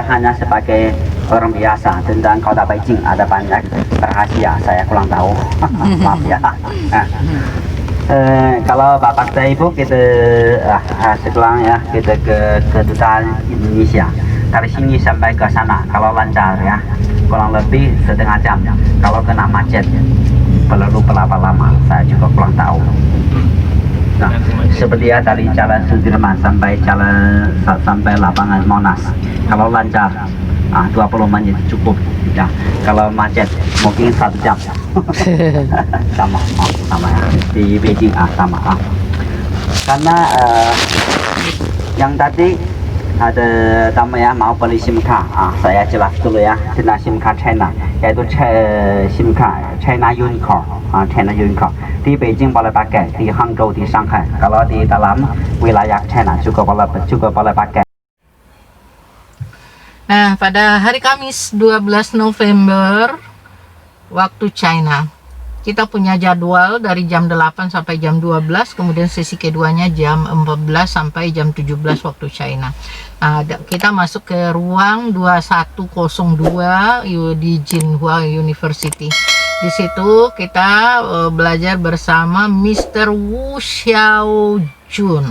hanya sebagai orang biasa, tentang kota Beijing ada banyak rahasia saya kurang tahu. Maaf ya. Kalau Bapak dan Ibu kita sekarang ya kita ke kedutaan Indonesia. Dari sini sampai ke sana kalau lancar ya kurang lebih setengah jam. Kalau kena macet perlu berapa lama saya juga kurang tahu. Nah, seperti ya dari Jalan Sudirman sampai lapangan Monas. Kalau lancar 20 menit cukup ya. Kalau macet mungkin 1 jam. sama ya di Beijing sama karena yang tadi ada tamu ya mau beli SIM card saya jelas dulu ya tentang SIM card China, yaitu SIM card China Unicom China Unicom di Beijing boleh pakai, di Hangzhou, di Shanghai. Kalau di dalam wilayah China juga boleh pakai. Nah, pada hari Kamis 12 November waktu China, kita punya jadwal dari jam 8 sampai jam 12, kemudian sesi keduanya jam 14 sampai jam 17 waktu China. Nah, kita masuk ke ruang 2102 di Jinhua University. Di situ kita belajar bersama Mr. Wu Xiaojun.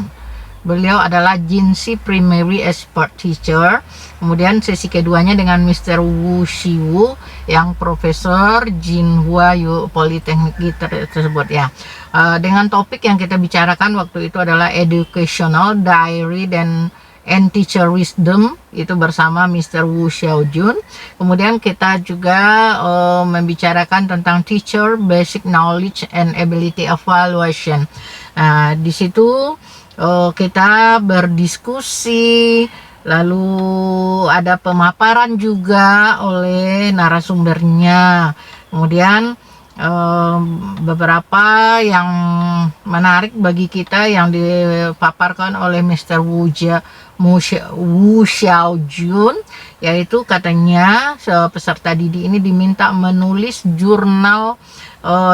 Beliau adalah Jinsi Primary Expert Teacher. Kemudian sesi keduanya dengan Mr. Wu Shiwu yang Profesor Jinhua Politeknik tersebut ya. Dengan topik yang kita bicarakan waktu itu adalah Educational Diary and Teacher Wisdom, itu bersama Mr. Wu Xiaojun. Kemudian kita juga membicarakan tentang Teacher Basic Knowledge and Ability Evaluation. Di situ kita berdiskusi, lalu ada pemaparan juga oleh narasumbernya. Kemudian beberapa yang menarik bagi kita yang dipaparkan oleh Mr. Wu Xiaojun, yaitu katanya peserta didik ini diminta menulis jurnal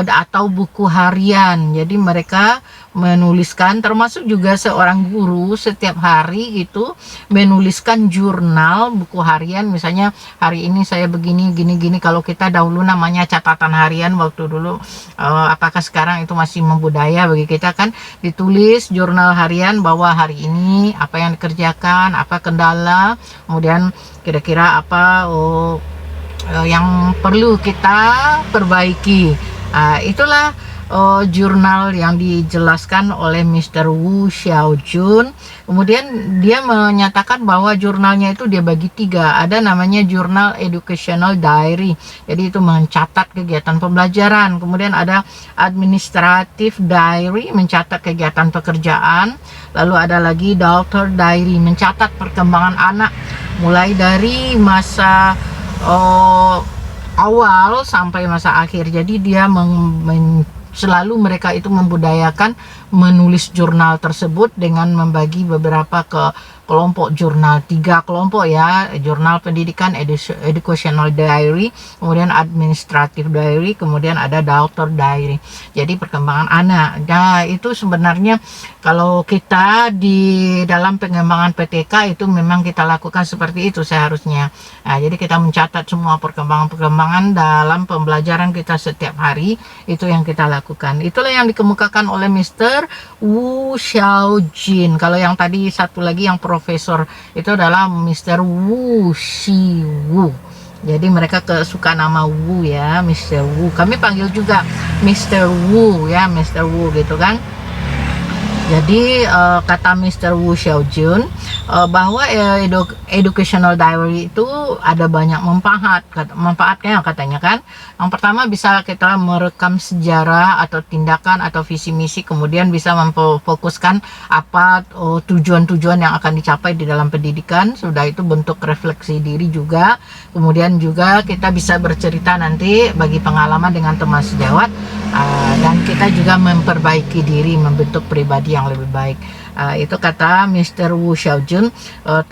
atau buku harian. Jadi mereka menuliskan, termasuk juga seorang guru setiap hari itu menuliskan jurnal buku harian. Misalnya hari ini saya begini gini. Kalau kita dahulu namanya catatan harian waktu dulu, apakah sekarang itu masih membudaya bagi kita, kan ditulis jurnal harian bahwa hari ini apa yang dikerjakan, apa kendala, kemudian kira-kira apa yang perlu kita perbaiki. Itulah jurnal yang dijelaskan oleh Mr. Wu Xiaojun. Kemudian dia menyatakan bahwa jurnalnya itu dia bagi 3. Ada namanya jurnal Educational Diary, jadi itu mencatat kegiatan pembelajaran. Kemudian ada Administrative Diary, mencatat kegiatan pekerjaan. Lalu ada lagi Doctor Diary, mencatat perkembangan anak mulai dari masa awal sampai masa akhir. Jadi dia selalu mereka itu membudayakan menulis jurnal tersebut dengan membagi beberapa ke kelompok jurnal, 3 kelompok ya, jurnal pendidikan, educational diary, kemudian administrative diary, kemudian ada doctor diary. Jadi perkembangan anak. Nah, itu sebenarnya kalau kita di dalam pengembangan PTK itu memang kita lakukan seperti itu seharusnya. Nah, jadi kita mencatat semua perkembangan dalam pembelajaran kita setiap hari, itu yang kita lakukan. Itulah yang dikemukakan oleh Mr. Wu Xiaojun. Kalau yang tadi satu lagi yang profesor itu adalah Mr. Wu Shiwu. Jadi mereka suka nama Wu ya, Mr. Wu. Kami panggil juga Mr. Wu ya, Mr. Wu gitu kan. Jadi kata Mr. Wu Xiaojun bahwa educational diary itu ada banyak manfaatnya katanya kan. Yang pertama bisa kita merekam sejarah atau tindakan atau visi misi, kemudian bisa memfokuskan apa tujuan-tujuan yang akan dicapai di dalam pendidikan. Sudah itu bentuk refleksi diri juga. Kemudian juga kita bisa bercerita nanti bagi pengalaman dengan teman sejawat, dan kita juga memperbaiki diri, membentuk pribadi yang lebih baik. Itu kata Mr. Wu Xiaojun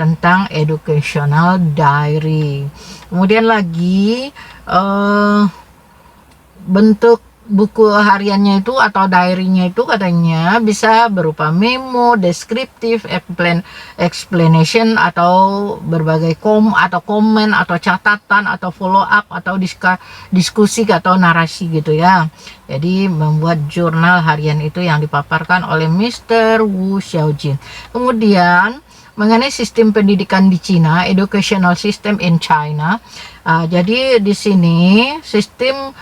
tentang educational diary. Kemudian lagi bentuk buku hariannya itu atau diary-nya itu katanya bisa berupa memo, deskriptif, explanation atau berbagai komen atau catatan atau follow up atau diskusi atau narasi gitu ya. Jadi membuat jurnal harian itu yang dipaparkan oleh Mr. Wu Xiaojin. Kemudian mengenai sistem pendidikan di Cina, educational system in China. Jadi di sini sistem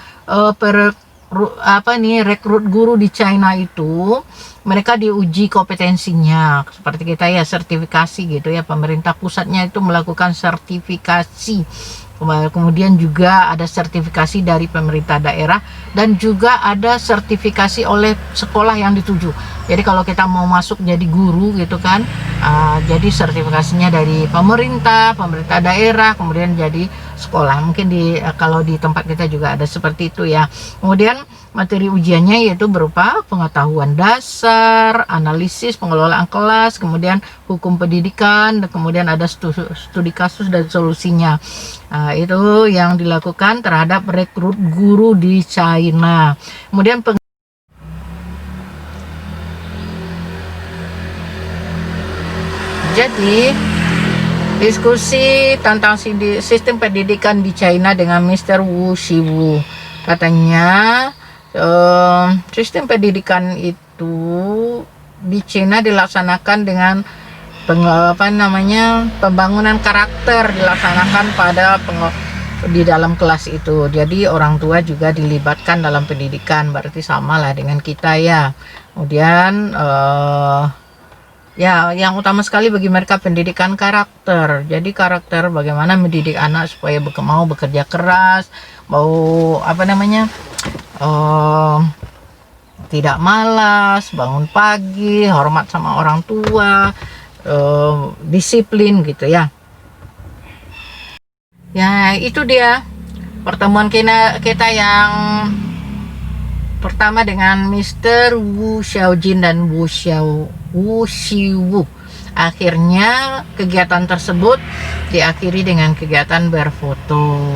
rekrut guru di China itu mereka diuji kompetensinya seperti kita ya, sertifikasi gitu ya. Pemerintah pusatnya itu melakukan sertifikasi, kemudian juga ada sertifikasi dari pemerintah daerah dan juga ada sertifikasi oleh sekolah yang dituju. Jadi kalau kita mau masuk jadi guru gitu kan, jadi sertifikasinya dari pemerintah daerah, kemudian jadi sekolah. Mungkin kalau di tempat kita juga ada seperti itu ya. Kemudian materi ujiannya yaitu berupa pengetahuan dasar, analisis pengelolaan kelas, kemudian hukum pendidikan, dan kemudian ada studi kasus dan solusinya. Itu yang dilakukan terhadap rekrut guru di China. Kemudian jadi diskusi tentang sistem pendidikan di China dengan Mr. Wu Xiwu. Katanya sistem pendidikan itu di China dilaksanakan dengan pembangunan karakter dilaksanakan pada di dalam kelas itu. Jadi orang tua juga dilibatkan dalam pendidikan, berarti sama lah dengan kita ya. Kemudian ya, yang utama sekali bagi mereka pendidikan karakter. Jadi karakter bagaimana mendidik anak supaya mau bekerja keras, mau tidak malas, bangun pagi, hormat sama orang tua, disiplin gitu ya. Ya, itu dia pertemuan kita yang pertama dengan Mr. Wu Xiaojin dan Wu Xiwu. Akhirnya kegiatan tersebut diakhiri dengan kegiatan berfoto.